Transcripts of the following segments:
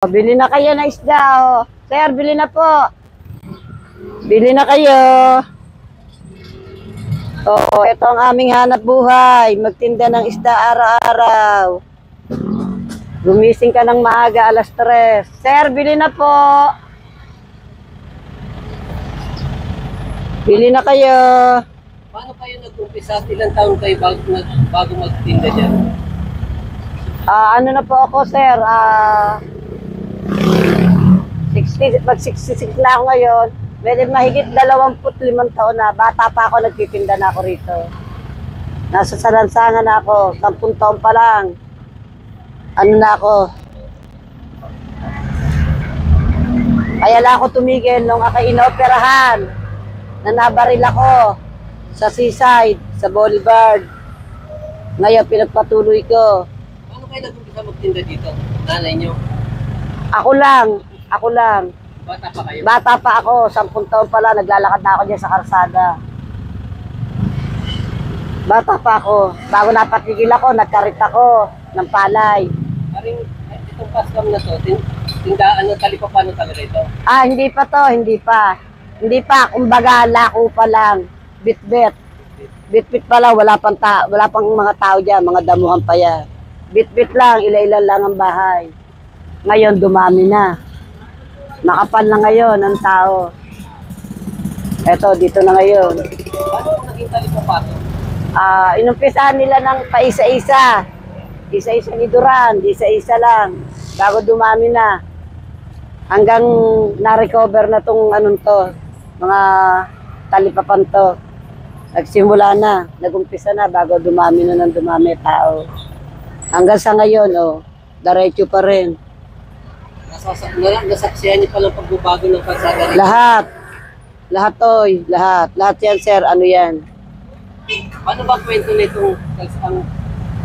Bili na kayo ng isda, oh. Sir, bili na po. Bili na kayo. Oh, ito ang aming hanap buhay. Magtinda ng isda araw-araw. Gumising ka ng maaga, alas 3. Sir, bili na po. Bili na kayo. Paano kayo nag-umpisa? Ilang taon kayo bago magtinda dyan? Ano na po ako, sir? 66 na ako ngayon. Medyo mahigit 25 taon na. Bata pa ako, nagtitinda na ako rito. Nasa salansangan na ako. 10 taon pa lang. Ano na ako? Kaya lang ako tumigil nung ako inoperahan. Na nabaril ako sa seaside, sa Boulevard. Ngayon, pinagpatuloy ko. Paano kayo nag-umpisa magtinda dito? Nanay nyo? Ako lang. Bata pa kayo? Bata pa ako, 10 taon pa lang, naglalakad na ako dyan sa karsada. Bata pa ako. Bago napatigil ako, nagkarit ako ng palay. Paring itong paskam na to, talipapano talaga ito? Hindi pa to, hindi pa. Hindi pa, kumbaga lako pa lang. Bit-bit. Bit-bit pa lang, wala pang mga tao dyan, mga damuhan pa yan. Bit-bit lang, ila-ilan lang ang bahay. Ngayon, dumami na. Nakapal na ngayon ang tao. Eto, dito na ngayon. Paano kung naging talipapano? Inumpisahan nila ng paisa-isa. Isa-isa ni Duran, isa-isa lang. Bago dumami na. Hanggang na-recover na tong anong to, mga talipapan to. Nagsimula na, nagumpisa na bago dumami na ng dumami tao. Hanggang sa ngayon, diretso pa rin. Nasaksihan niyo palang pagbabago ng kalsada? Lahat yan, sir, ano yan? Paano ba kwento na itong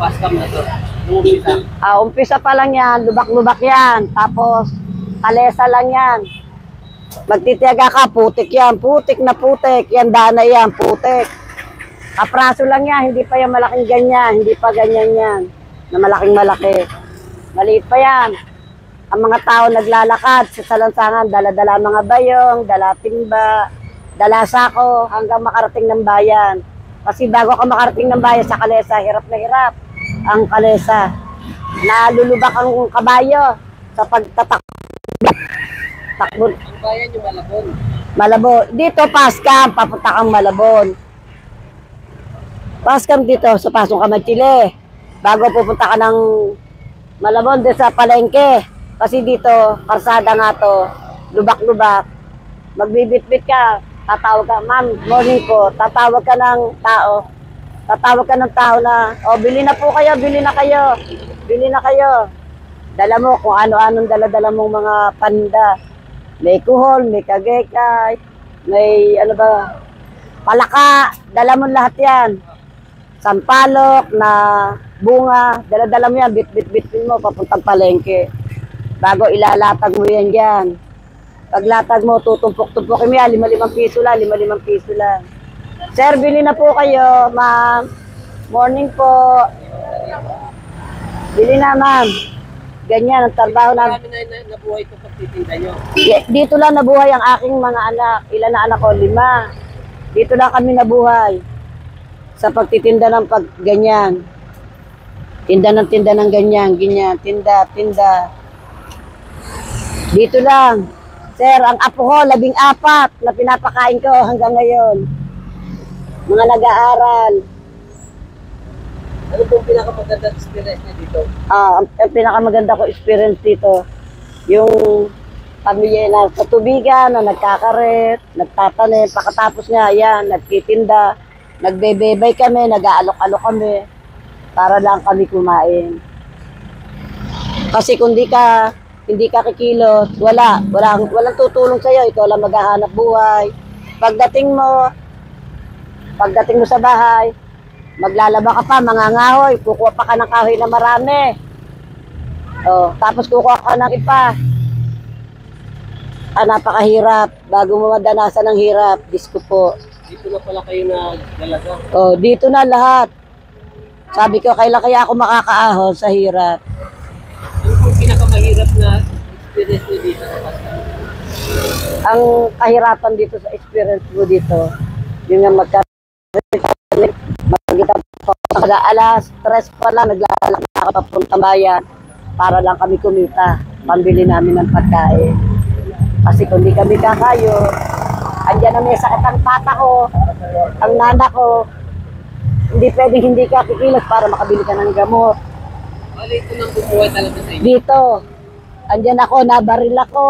paskam na to? Nung umpisa? Umpisa pa lang yan, lubak-lubak yan. Tapos, kalesa lang yan. Magtitiyaga ka, putik yan. Putik na putik. Yan, dana yan, putik. Kapraso lang yan, hindi pa yan malaking ganyan. Hindi pa ganyan yan, na malaking malaki. Maliit pa yan. Ang mga tao naglalakad sa salansangan, dala-dala mga bayong, dala timba, dala sako, hanggang makarating ng bayan. Kasi bago ka makarating ng bayan sa kalesa, hirap na hirap ang kalesa. Nalulubak ang kabayo sa pagtatakbo. Ang bayan yung Malabon. Malabon. Dito, Paskam, papunta kang Malabon. Paskam dito, sa Pasong Kamachile. Bago pupunta ka ng Malabon, dito sa Palengke. Kasi dito, karsada nga to, lubak-lubak. Magbibit-bit ka, tatawag ka, ma'am, morning po, tatawag ka ng tao. Tatawag ka ng tao na, bili na po kayo, bili na kayo. Bili na kayo. Dala mo kung ano-anong dala-dala mong mga panda. May kuhol, may kagekay, may palaka, dala mo lahat yan. Sampalok na bunga, dala-dala mo yan, bit-bit-bit mo, papuntang Palengke. Bago ilalatag mo yan dyan. Paglatag mo, tutumpok-tumpokin mo yan, 5-5 piso lang, 5-5 piso lang. Sir, bili na po kayo, ma'am. Morning po. Bili na, ma'am. Ganyan, ang trabaho na. Marami na nabuhay ito pagtitinda nyo. Dito lang nabuhay ang aking mga anak. Ilan na anak ko? 5. Dito lang kami nabuhay. Sa pagtitinda ng ganyan. Tinda ng ganyan, tinda. Dito lang. Sir, ang apo ko, 14 na pinapakain ko hanggang ngayon. Mga nag-aaral. Ano pong pinakamaganda experience niya dito? Ang pinakamaganda ko experience dito, yung pamilya na sa tubigan, na nagkakaret, nagtatanim, pagkatapos nga, yan, nagtitinda, nagbebebay kami, nag-aalok-alok kami, para lang kami kumain. Kasi kung hindi ka kikilos, walang tutulong sa'yo, ikaw lang maghahanap buhay. Pagdating mo sa bahay, maglalaba ka pa, mangangahoy, kukuha pa ka ng kahoy na marami. Tapos kukuha ka ng ipa. Napakahirap. Bago mo madanasan ng hirap, Diyos ko po. Dito na pala kayo nagdalaga? Dito na lahat. Sabi ko, kailan kaya ako makakaahon sa hirap? Ano pong pinakamahirap na experience niyo dito sa Pascam? Ang kahirapan dito sa experience ko dito, yun nga magkita pa kada alas 3 pa lang naglalakad ako papuntang bayan para lang kami kumita, pambili namin ng pagkain. Kasi kung di kami kakayo, andyan na may sakit ang tata ko, ang nana ko, hindi pwedeng hindi ka kikilos para makabili ka ng gamot. Bali, ito nang bumuhay talaga sa inyo. Dito, andyan ako, nabaril ako,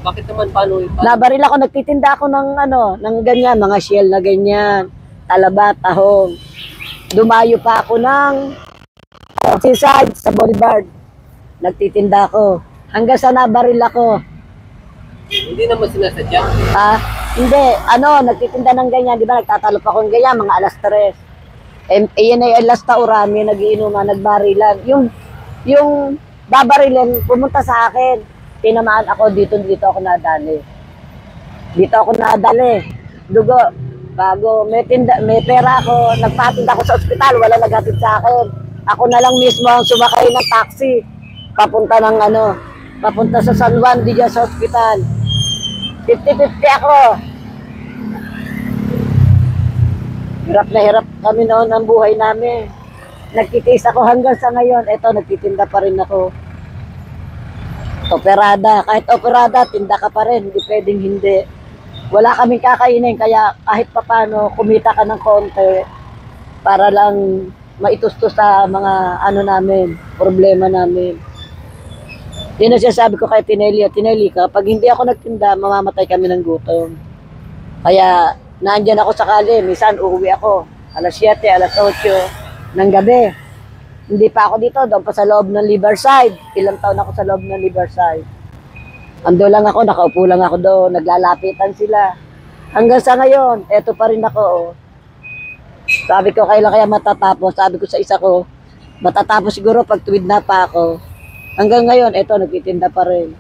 Bakit naman paano yung nabaril ako, nagtitinda ako ng ano, ng ganyan, mga shell na ganyan, talaba, tahong. Dumayo pa ako ng seaside sa Boulevard. Nagtitinda ako. Hanggang sa nabaril ako. Hindi naman sinasadya? Hindi, ano, nagtitinda ng ganyan, di ba, nagtatalop ako ng ganyan, mga alas 3. Yan ay alas taurami, nagiinuman, nagbarilan. Yung babarilin, pumunta sa akin. Tinamaan ako, dito ako nadali. Dito ako nadali. Dugo, bago, may pera ako, nagpatid ako sa ospital, wala naghatid sa akin. Ako na lang mismo ang sumakay ng taxi. Papunta sa San Juan, di dyan sa ospital. 50-50 ako. Hirap na hirap kami noon ang buhay namin. Nagtitiis ako hanggang sa ngayon. Eto, nagtitinda pa rin ako. Operada. Kahit operada, tinda ka pa rin. Hindi pwedeng hindi. Wala kaming kakainin. Kaya kahit papano, kumita ka ng konti para lang maitustos sa mga ano namin, problema namin. Yun ang sinasabi ko kay Tinelli. Tinelli, kapag hindi ako nagtinda, mamamatay kami ng gutom. Kaya, naandyan ako sakali. Minsan, uuwi ako. Alas 7, alas 8 ng gabi. Hindi pa ako dito. Doon pa sa loob ng Riverside. Ilang taon ako sa loob ng Riverside. Ando lang ako, nakaupo lang ako doon. Naglalapitan sila. Hanggang sa ngayon, eto pa rin ako. Oh. Sabi ko, kailan kaya matatapos? Sabi ko sa isa ko, matatapos siguro pag tuwid na pa ako. Hanggang ngayon, eto, nagtitinda pa rin.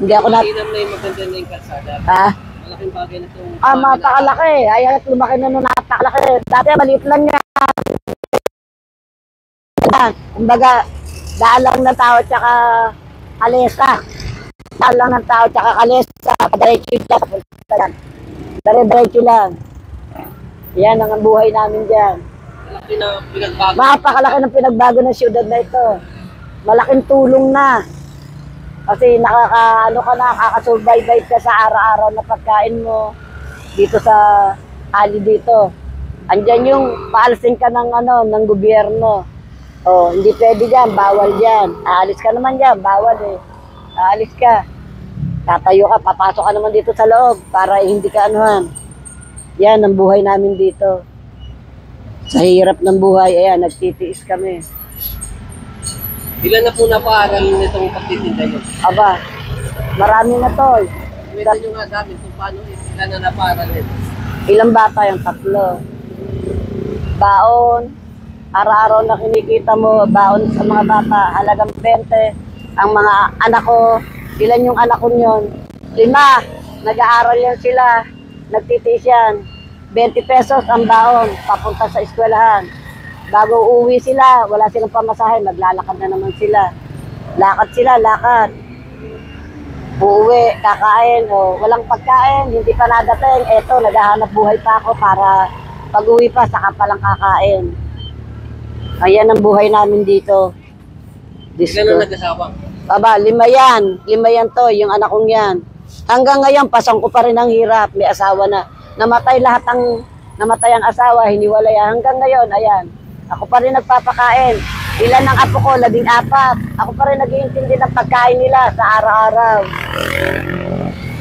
Hindi ako na... Mainam na yung maganda na yung kalsada. Malaking bagay na itong... Mapakalaki. Ayan, lumaki na nung napakalaki. Dati, maliit lang niya. Kumbaga, daan lang ng tao tsaka kalesa. Daan lang ng tao tsaka kalesa. Diretso lang. Diretso lang. Yan ang buhay namin dyan. Malaki na pinagbago. Mapakalaki ng pinagbago ng siyudad na ito. Malaking tulong na. Kasi nakaka-survive ka sa araw-araw na pagkain mo dito sa ali dito. Andyan yung paalsin ka ng gobyerno. Oh, hindi pwede diyan, bawal diyan. Aalis ka naman diyan, bawal eh. Aalis ka. Tatayo ka, papasok ka naman dito sa loob para hindi ka anuhan. Yan ang buhay namin dito. Sa hirap ng buhay, ayan, nagtitiis kami. Ilan na po napaaral nitong pagtitinda nyo? Aba, marami na to. Kwento nyo nga dami kung paano ilan na napaaral nito. Ilang bata yung 3. Baon, araw-araw na kinikita mo, baon sa mga bata, halagang 20. Ang mga anak ko, ilan yung anak ko yun? 5, nag-aaral yan sila, nagtitiis yan. 20 pesos ang baon, papunta sa eskwelahan. Bago uuwi sila, wala silang pamasahe, maglalakad na naman sila. Lakad. Uuwi, kakain, walang pagkain, hindi pa nadating. Eto, naghahanap buhay pa ako para pag-uwi pa, saka palang kakain. Ayan ang buhay namin dito. Ilan na nag-asawa? Aba, 5 yan. 5 yan to, yung anak kong yan. Hanggang ngayon, pasang ko pa rin ang hirap. May asawa na. Namatay ang asawa, hiniwalay. Hanggang ngayon, ayan. Ako pa rin nagpapakain. Ilan ng apo ko? 14. Ako pa rin nag-iintindi ng pagkain nila sa araw-araw.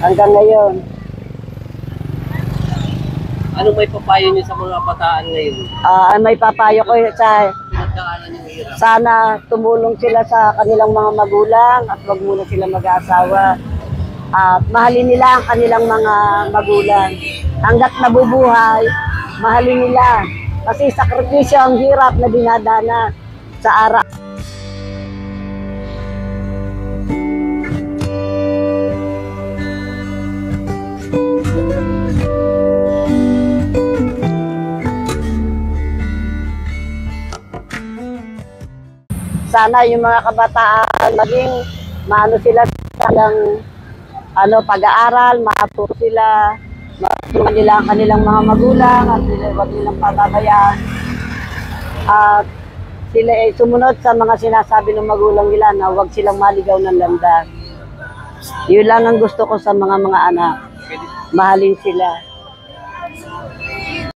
Hanggang ngayon. Anong may papayo niyo sa mga bataan ngayon? May papayo ko sa Pinagdaanan yung hirap. sana tumulong sila sa kanilang mga magulang at wag muna sila mag-aasawa. At mahalin nila ang kanilang mga magulang. Hanggat nabubuhay, mahalin nila. Kasi sakripisyo ang hirap na dinadana sa araw. Sana yung mga kabataan maging maano sila talagang pag-aaral, matuto sila, matulungan nila ang kanilang mga magulang at huwag nilang pababayaan. At sila ay sumunod sa mga sinasabi ng magulang nila na huwag silang maligaw ng landas. Yun lang ang gusto ko sa mga anak. Mahalin sila.